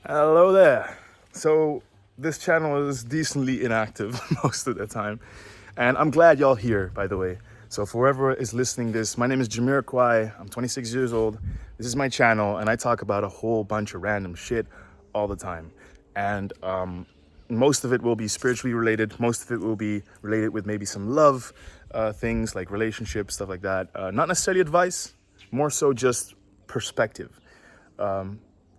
Hello there. So this channel is decently inactive most of the time, and I'm glad y'all here. By the way, so for whoever is listening this, my name is Jameer Kwai. I'm 26 years old. This is my channel, and I talk about a whole bunch of random shit all the time. And most of it will be spiritually related. Most of it will be related with maybe some love things like relationships, stuff like that. Not necessarily advice, more so just perspective,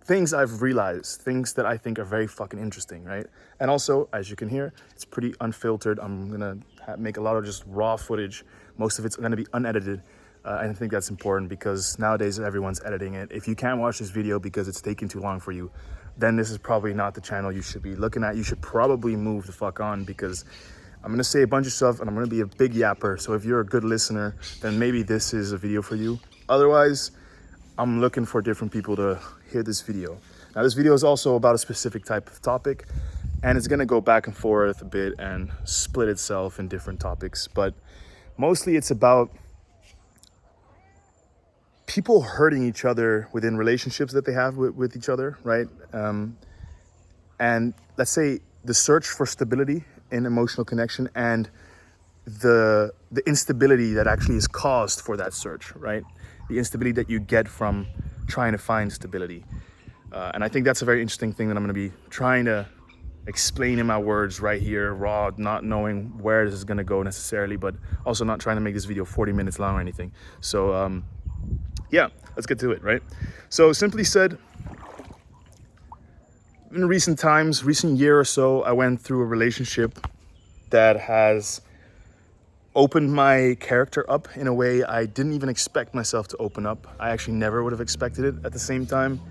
things I've realized, things that I think are very fucking interesting, right? And also, as you can hear, it's pretty unfiltered. I'm gonna make a lot of just raw footage. Most of it's gonna be unedited. And I think that's important because nowadays everyone's editing it. If you can't watch this video because it's taking too long for you, then this is probably not the channel you should be looking at. You should probably move the fuck on because I'm gonna say a bunch of stuff and I'm gonna be a big yapper. So if you're a good listener, then maybe this is a video for you. Otherwise, I'm looking for different people to hear this video. Now, this video is also about a specific type of topic, and it's gonna go back and forth a bit and split itself in different topics, but mostly it's about people hurting each other within relationships that they have with each other, right? And let's say the search for stability in emotional connection and the instability that actually is caused for that search, right? The instability that you get from trying to find stability. And I think that's a very interesting thing that I'm going to be trying to explain in my words right here, raw, not knowing where this is going to go necessarily, but also not trying to make this video 40 minutes long or anything. So yeah, let's get to it, right? So simply said, in recent times, recent year or so, I went through a relationship that has opened my character up in a way I didn't even expect myself to open up. I actually never would have expected it. At the same time,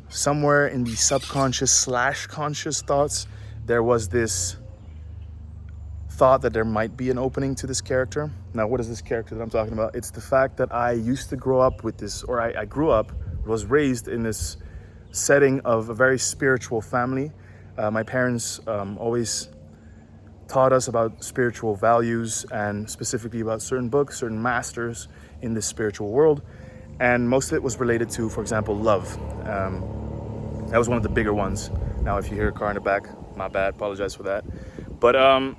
somewhere in the subconscious slash conscious thoughts, there was this thought that there might be an opening to this character. Now, what is this character that I'm talking about? It's the fact that I used to grow up with this, or I grew up, was raised in this setting of a very spiritual family. My parents always taught us about spiritual values and specifically about certain books, certain masters in this spiritual world. And most of it was related to, for example, love. That was one of the bigger ones. Now, if you hear a car in the back, my bad, apologize for that. But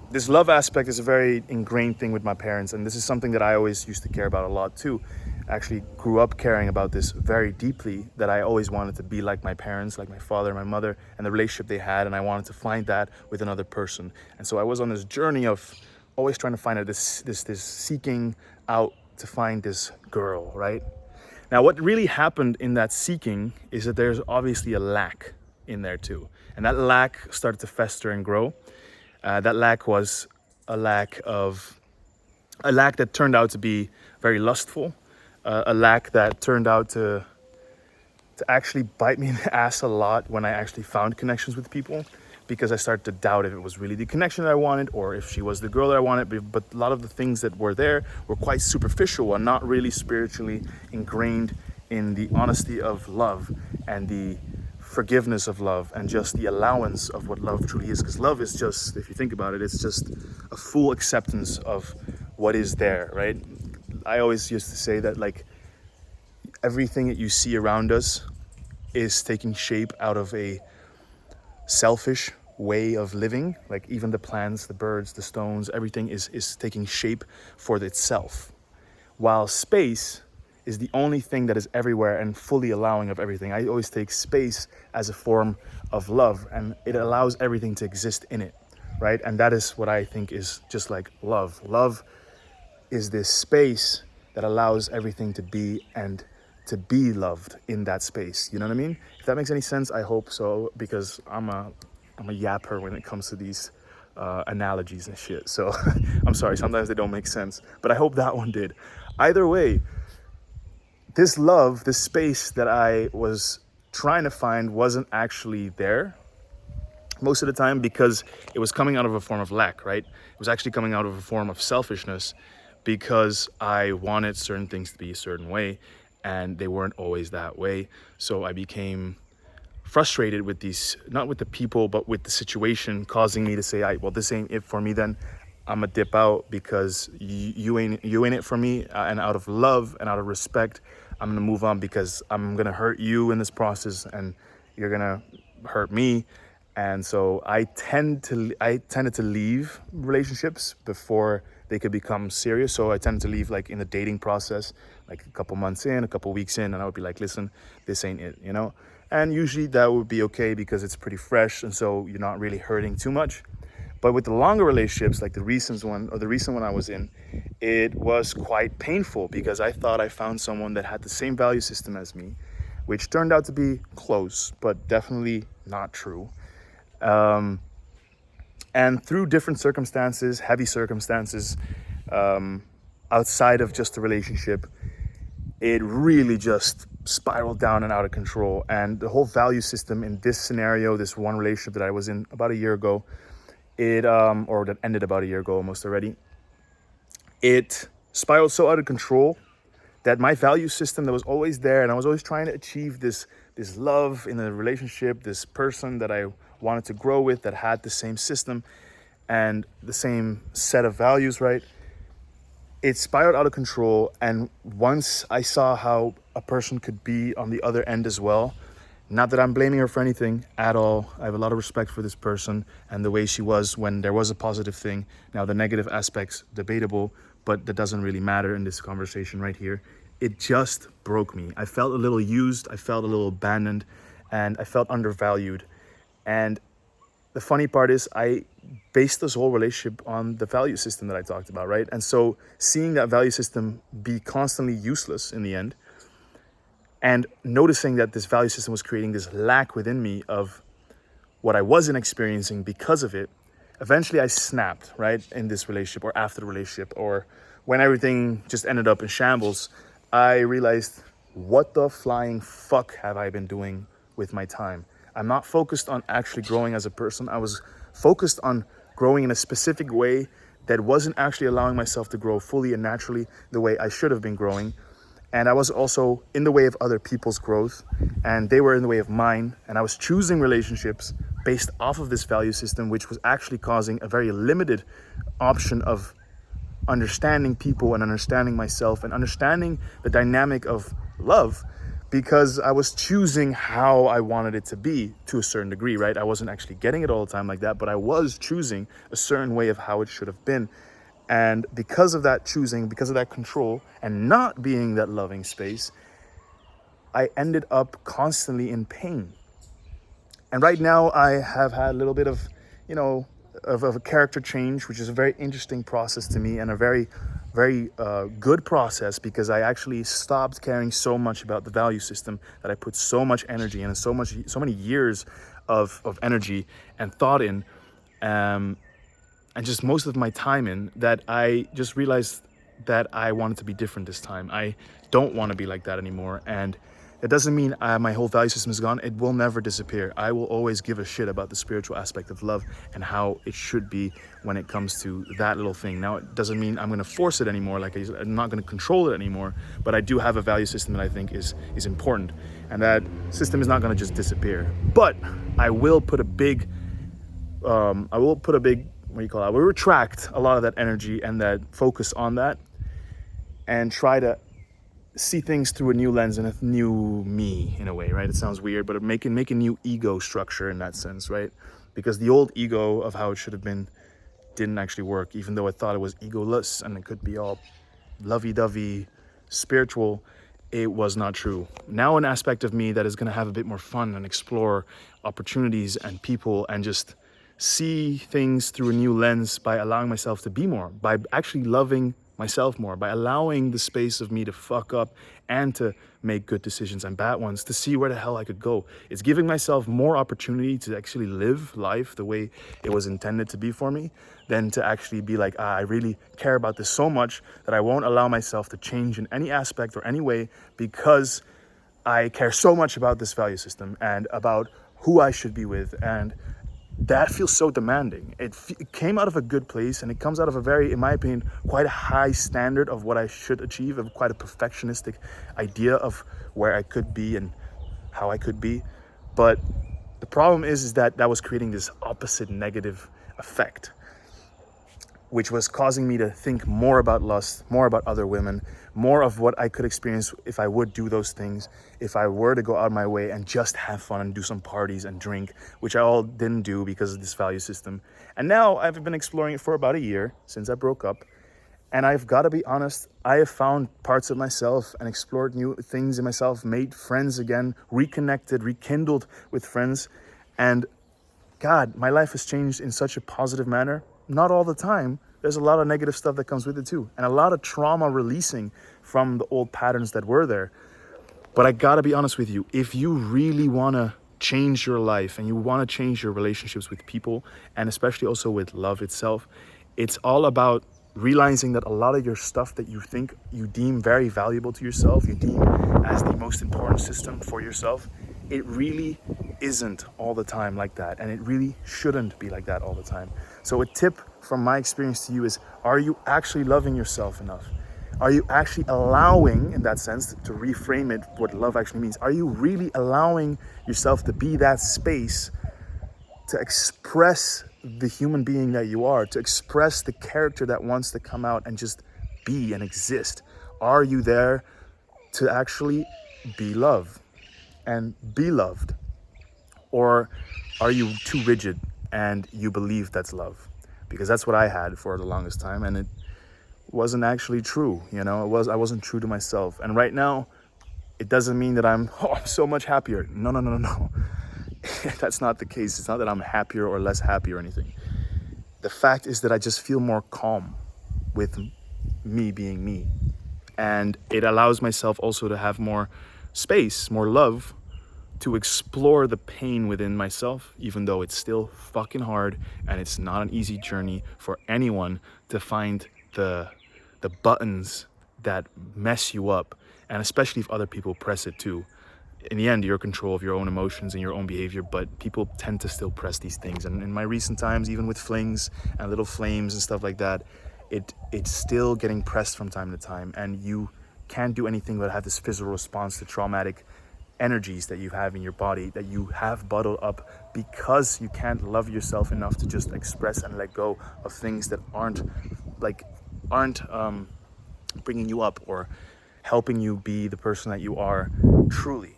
this love aspect is a very ingrained thing with my parents, and this is something that I always used to care about a lot too. I actually grew up caring about this very deeply, that I always wanted to be like my parents, like my father and my mother, and the relationship they had, and I wanted to find that with another person. And so I was on this journey of always trying to find this seeking out to find this girl, right? Now, what really happened in that seeking is that there's obviously a lack in there too. And that lack started to fester and grow. That lack was a lack that turned out to be very lustful, a lack that turned out to actually bite me in the ass a lot when I actually found connections with people, because I started to doubt if it was really the connection that I wanted or if she was the girl that I wanted. But a lot of the things that were there were quite superficial and not really spiritually ingrained in the honesty of love and the forgiveness of love and just the allowance of what love truly is. Because love is just, if you think about it, it's just a full acceptance of what is there, right? I always used to say that, like, everything that you see around us is taking shape out of a selfish way of living. Like, even the plants, the birds, the stones, everything is taking shape for itself, while space is the only thing that is everywhere and fully allowing of everything. I always take space as a form of love, and it allows everything to exist in it, right? And that is what I think is just like love. Love is this space that allows everything to be and to be loved in that space. You know what I mean? If that makes any sense, I hope so, because I'm a yapper when it comes to these analogies and shit. So I'm sorry, sometimes they don't make sense, but I hope that one did. Either way, this love, this space that I was trying to find wasn't actually there most of the time, because it was coming out of a form of lack, right? It was actually coming out of a form of selfishness, because I wanted certain things to be a certain way and they weren't always that way. So I became frustrated with these, not with the people, but with the situation, causing me to say, well, this ain't it for me then. I'm gonna dip out because you ain't it for me. And out of love and out of respect, I'm gonna move on, because I'm gonna hurt you in this process. And you're gonna hurt me. And so I tended to leave relationships before they could become serious. So I tended to leave like in the dating process, like a couple months in, a couple weeks in, and I would be like, listen, this ain't it, you know? And usually that would be okay because it's pretty fresh, and so you're not really hurting too much. But with the longer relationships, like the recent one I was in, it was quite painful because I thought I found someone that had the same value system as me, which turned out to be close, but definitely not true. And through different circumstances, heavy circumstances, outside of just the relationship, it really just spiraled down and out of control. And the whole value system in this scenario, this one relationship that I was in about a year ago, or that ended about a year ago almost already, it spiraled so out of control that my value system that was always there, and I was always trying to achieve this love in a relationship, this person that I wanted to grow with that had the same system and the same set of values, right? It spiraled out of control. And once I saw how a person could be on the other end as well, not that I'm blaming her for anything at all. I have a lot of respect for this person and the way she was when there was a positive thing. Now, the negative aspects, debatable, but that doesn't really matter in this conversation right here. It just broke me. I felt a little used, I felt a little abandoned, and I felt undervalued. And the funny part is I based this whole relationship on the value system that I talked about, right? And so seeing that value system be constantly useless in the end, and noticing that this value system was creating this lack within me of what I wasn't experiencing because of it, eventually I snapped, right? In this relationship or after the relationship or when everything just ended up in shambles, I realized, what the flying fuck have I been doing with my time? I'm not focused on actually growing as a person. I was focused on growing in a specific way that wasn't actually allowing myself to grow fully and naturally the way I should have been growing. And I was also in the way of other people's growth, and they were in the way of mine. And I was choosing relationships based off of this value system, which was actually causing a very limited option of understanding people and understanding myself and understanding the dynamic of love, because I was choosing how I wanted it to be to a certain degree, right? I wasn't actually getting it all the time like that, but I was choosing a certain way of how it should have been. And because of that choosing, because of that control and not being that loving space, I ended up constantly in pain. And right now I have had a little bit of, of a character change, which is a very interesting process to me and a very, very good process, because I actually stopped caring so much about the value system that I put so much energy and so many years of energy and thought in, and just most of my time in, that I just realized that I wanted to be different this time. I don't want to be like that anymore. And it doesn't mean my whole value system is gone. It will never disappear. I will always give a shit about the spiritual aspect of love and how it should be when it comes to that little thing. Now, it doesn't mean I'm going to force it anymore. Like, I'm not going to control it anymore. But I do have a value system that I think is important. And that system is not going to just disappear. But I will put a big, I will retract a lot of that energy and that focus on that and try to see things through a new lens and a new me, in a way, right? It sounds weird, but make a new ego structure in that sense, right? Because the old ego of how it should have been didn't actually work, even though I thought it was egoless and it could be all lovey-dovey, spiritual. It was not true. Now an aspect of me that is going to have a bit more fun and explore opportunities and people and just see things through a new lens by allowing myself to be more, by actually loving myself more, by allowing the space of me to fuck up and to make good decisions and bad ones, to see where the hell I could go. It's giving myself more opportunity to actually live life the way it was intended to be for me, than to actually be like, I really care about this so much that I won't allow myself to change in any aspect or any way, because I care so much about this value system and about who I should be with. And that feels so demanding. It came out of a good place, and it comes out of a very, in my opinion, quite a high standard of what I should achieve, of quite a perfectionistic idea of where I could be and how I could be. But the problem is that was creating this opposite negative effect. which was causing me to think more about lust, more about other women, more of what I could experience if I would do those things, if I were to go out of my way and just have fun and do some parties and drink, which I all didn't do because of this value system. And now I've been exploring it for about a year since I broke up. And I've got to be honest, I have found parts of myself and explored new things in myself, made friends again, reconnected, rekindled with friends. And God, my life has changed in such a positive manner. Not all the time. There's a lot of negative stuff that comes with it too. And a lot of trauma releasing from the old patterns that were there. But I gotta be honest with you, if you really wanna change your life and you wanna change your relationships with people, and especially also with love itself, it's all about realizing that a lot of your stuff that you think you deem very valuable to yourself, you deem as the most important system for yourself, it really isn't all the time like that. And it really shouldn't be like that all the time. So a tip from my experience to you is, are you actually loving yourself enough? Are you actually allowing, in that sense, to reframe it, what love actually means? Are you really allowing yourself to be that space to express the human being that you are, to express the character that wants to come out and just be and exist? Are you there to actually be love and be loved? Or are you too rigid and you believe that's love? Because that's what I had for the longest time, and it wasn't actually true. I wasn't true to myself. And right now, it doesn't mean that I'm so much happier. No. That's not the case. It's not that I'm happier or less happy or anything. The fact is that I just feel more calm with me being me. And it allows myself also to have more space, more love, to explore the pain within myself, even though it's still fucking hard and it's not an easy journey for anyone to find the buttons that mess you up, and especially if other people press it too. In the end, you're in control of your own emotions and your own behavior, but people tend to still press these things. And in my recent times, even with flings and little flames and stuff like that, it's still getting pressed from time to time, and you can't do anything but have this physical response to traumatic energies that you have in your body, that you have bottled up because you can't love yourself enough to just express and let go of things that aren't bringing you up or helping you be the person that you are truly.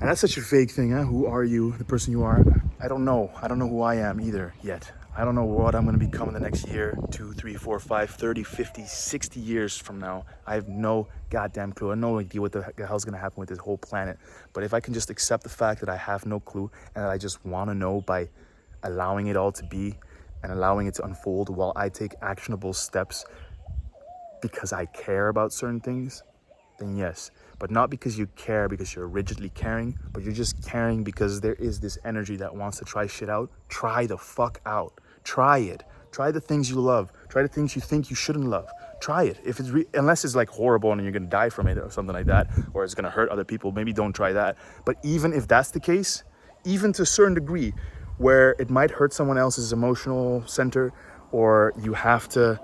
And that's such a vague thing, huh? Who are you, the person you are? I don't know who I am either yet. I don't know what I'm going to become in the next year, 2, 3, 4, 5, 30, 50, 60 years from now. I have no goddamn clue. I have no idea what the hell's going to happen with this whole planet. But if I can just accept the fact that I have no clue and that I just want to know by allowing it all to be and allowing it to unfold while I take actionable steps because I care about certain things, then yes. But not because you care because you're rigidly caring, but you're just caring because there is this energy that wants to try shit out. Try the fuck out. Try it. Try the things you love. Try the things you think you shouldn't love. Try it. If it's unless it's like horrible and you're gonna die from it or something like that, or it's gonna hurt other people, maybe don't try that. But even if that's the case, even to a certain degree, where it might hurt someone else's emotional center, or you have to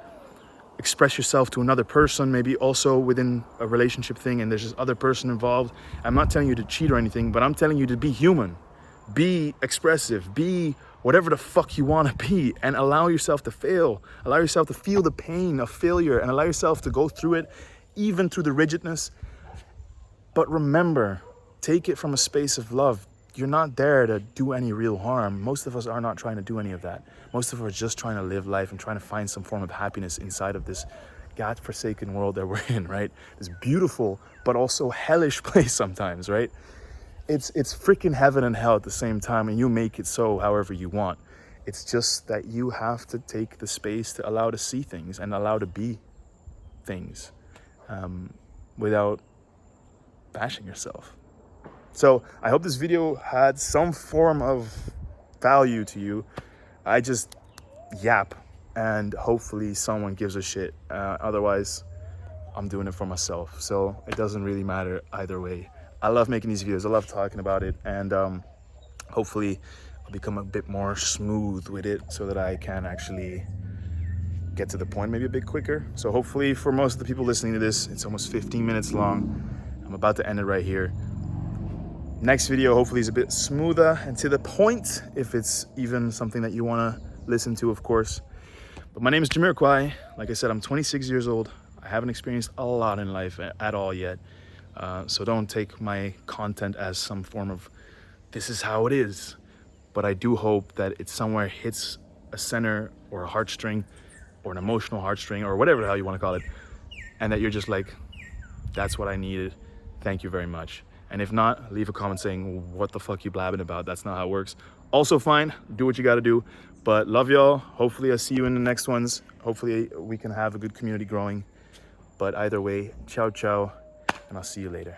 express yourself to another person, maybe also within a relationship thing, and there's this other person involved. I'm not telling you to cheat or anything, but I'm telling you to be human, be expressive, be whatever the fuck you want to be, and allow yourself to fail, allow yourself to feel the pain of failure, and allow yourself to go through it, even through the rigidness. But remember, take it from a space of love. You're not there to do any real harm. Most of us are not trying to do any of that. Most of us are just trying to live life and trying to find some form of happiness inside of this God-forsaken world that we're in, right? This beautiful, but also hellish place sometimes, right? It's freaking heaven and hell at the same time, and you make it so however you want. It's just that you have to take the space to allow to see things and allow to be things without bashing yourself. So I hope this video had some form of value to you. I just yap, and hopefully someone gives a shit. Otherwise, I'm doing it for myself. So it doesn't really matter either way. I love making these videos. I love talking about it. And hopefully I'll become a bit more smooth with it so that I can actually get to the point maybe a bit quicker. So hopefully for most of the people listening to this, it's almost 15 minutes long. I'm about to end it right here. Next video hopefully is a bit smoother and to the point, if it's even something that you want to listen to, of course. But my name is Jamiroquai. Like I said, I'm 26 years old. I haven't experienced a lot in life at all yet. So don't take my content as some form of, this is how it is. But I do hope that it somewhere hits a center or a heartstring or an emotional heartstring or whatever the hell you want to call it. And that you're just like, that's what I needed. Thank you very much. And if not, leave a comment saying, what the fuck you blabbing about? That's not how it works. Also fine, do what you gotta do. But love y'all. Hopefully I see you in the next ones. Hopefully we can have a good community growing. But either way, ciao, ciao, and I'll see you later.